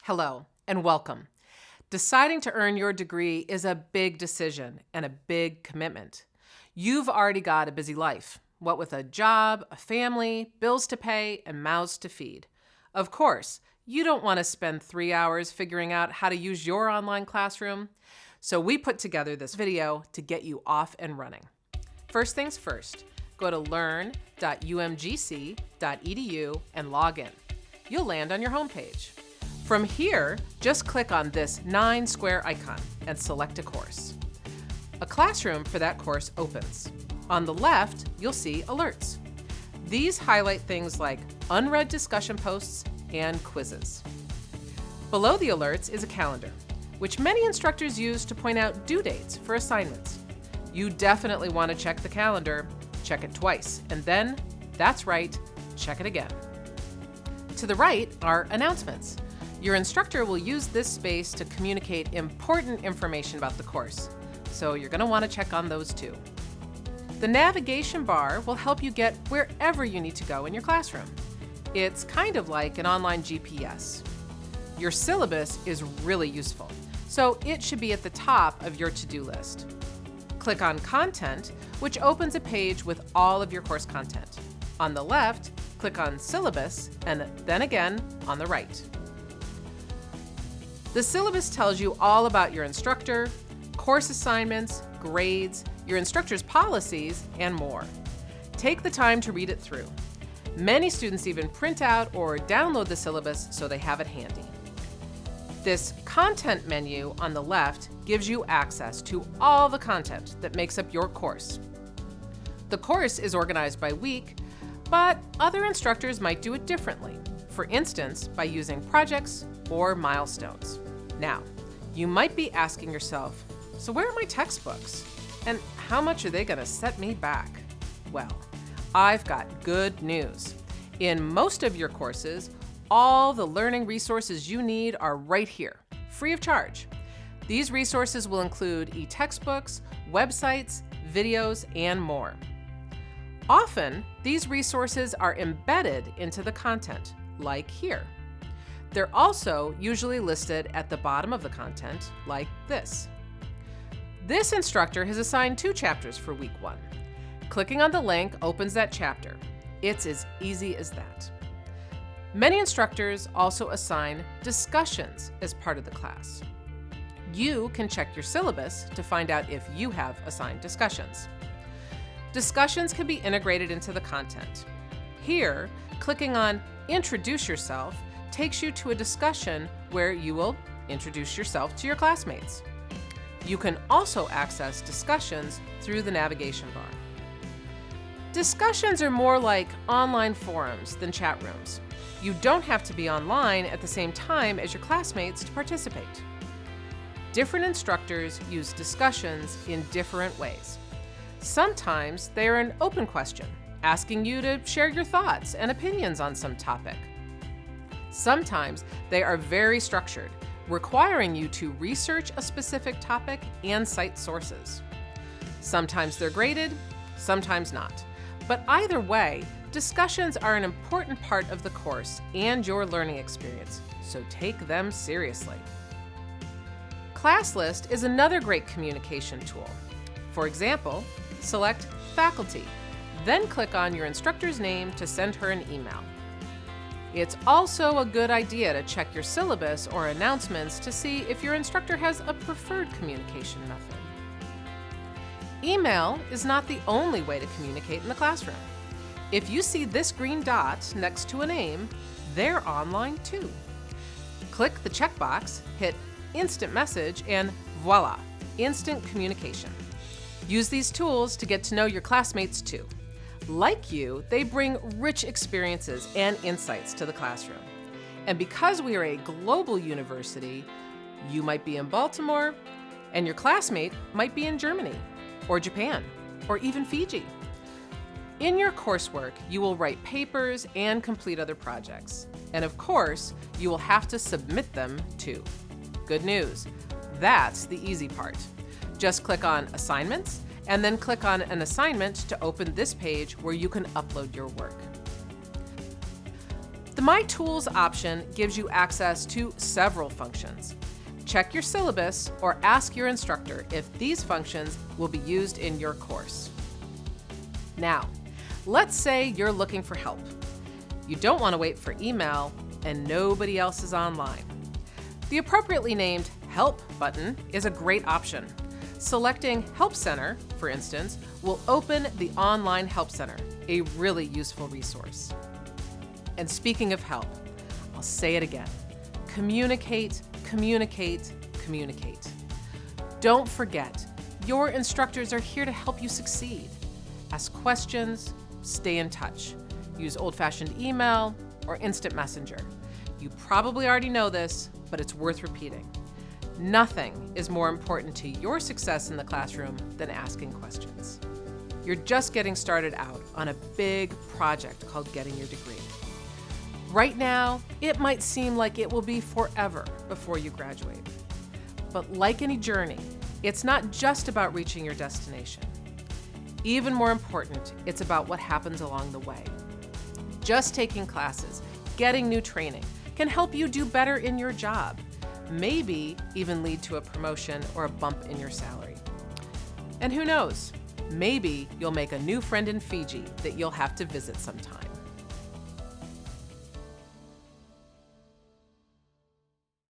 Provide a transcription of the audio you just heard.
Hello and welcome. Deciding to earn your degree is a big decision and a big commitment. You've already got a busy life, what with a job, a family, bills to pay, and mouths to feed. Of course, you don't want to spend 3 hours figuring out how to use your online classroom, so we put together this video to get you off and running. First things first, go to learn.umgc.edu and log in. You'll land on your homepage. From here, just click on this 9-square icon and select a course. A classroom for that course opens. On the left, you'll see alerts. These highlight things like unread discussion posts and quizzes. Below the alerts is a calendar, which many instructors use to point out due dates for assignments. You definitely want to check the calendar, check it twice, and then, that's right, check it again. To the right are announcements. Your instructor will use this space to communicate important information about the course, so you're going to want to check on those too. The navigation bar will help you get wherever you need to go in your classroom. It's kind of like an online GPS. Your syllabus is really useful, so it should be at the top of your to-do list. Click on Content, which opens a page with all of your course content. On the left, click on Syllabus, and then again on the right. The syllabus tells you all about your instructor, course assignments, grades, your instructor's policies, and more. Take the time to read it through. Many students even print out or download the syllabus so they have it handy. This content menu on the left gives you access to all the content that makes up your course. The course is organized by week, but other instructors might do it differently, for instance, by using projects or milestones. Now, you might be asking yourself, so where are my textbooks? And how much are they going to set me back? Well, I've got good news. In most of your courses, all the learning resources you need are right here, free of charge. These resources will include e-textbooks, websites, videos, and more. Often, these resources are embedded into the content, like here. They're also usually listed at the bottom of the content, like this. This instructor has assigned 2 chapters for week 1. Clicking on the link opens that chapter. It's as easy as that. Many instructors also assign discussions as part of the class. You can check your syllabus to find out if you have assigned discussions. Discussions can be integrated into the content. Here, clicking on Introduce Yourself takes you to a discussion where you will introduce yourself to your classmates. You can also access discussions through the navigation bar. Discussions are more like online forums than chat rooms. You don't have to be online at the same time as your classmates to participate. Different instructors use discussions in different ways. Sometimes they are an open question, asking you to share your thoughts and opinions on some topic. Sometimes they are very structured, requiring you to research a specific topic and cite sources. Sometimes they're graded, sometimes not. But either way, discussions are an important part of the course and your learning experience, so take them seriously. Class List is another great communication tool. For example, select Faculty, then click on your instructor's name to send her an email. It's also a good idea to check your syllabus or announcements to see if your instructor has a preferred communication method. Email is not the only way to communicate in the classroom. If you see this green dot next to a name, they're online too. Click the checkbox, hit Instant Message, and voila, instant communication. Use these tools to get to know your classmates too. Like you, they bring rich experiences and insights to the classroom. And because we are a global university, you might be in Baltimore, and your classmate might be in Germany, or Japan, or even Fiji. In your coursework, you will write papers and complete other projects. And of course, you will have to submit them too. Good news, that's the easy part. Just click on Assignments, and then click on an assignment to open this page where you can upload your work. The My Tools option gives you access to several functions. Check your syllabus or ask your instructor if these functions will be used in your course. Now, let's say you're looking for help. You don't want to wait for email and nobody else is online. The appropriately named Help button is a great option. Selecting Help Center, for instance, will open the online Help Center, a really useful resource. And speaking of help, I'll say it again. Communicate, communicate, communicate. Don't forget, your instructors are here to help you succeed. Ask questions, stay in touch. Use old-fashioned email or instant messenger. You probably already know this, but it's worth repeating. Nothing is more important to your success in the classroom than asking questions. You're just getting started out on a big project called getting your degree. Right now, it might seem like it will be forever before you graduate. But like any journey, it's not just about reaching your destination. Even more important, it's about what happens along the way. Just taking classes, getting new training, can help you do better in your job, maybe even lead to a promotion or a bump in your salary. And who knows, maybe you'll make a new friend in Fiji that you'll have to visit sometime.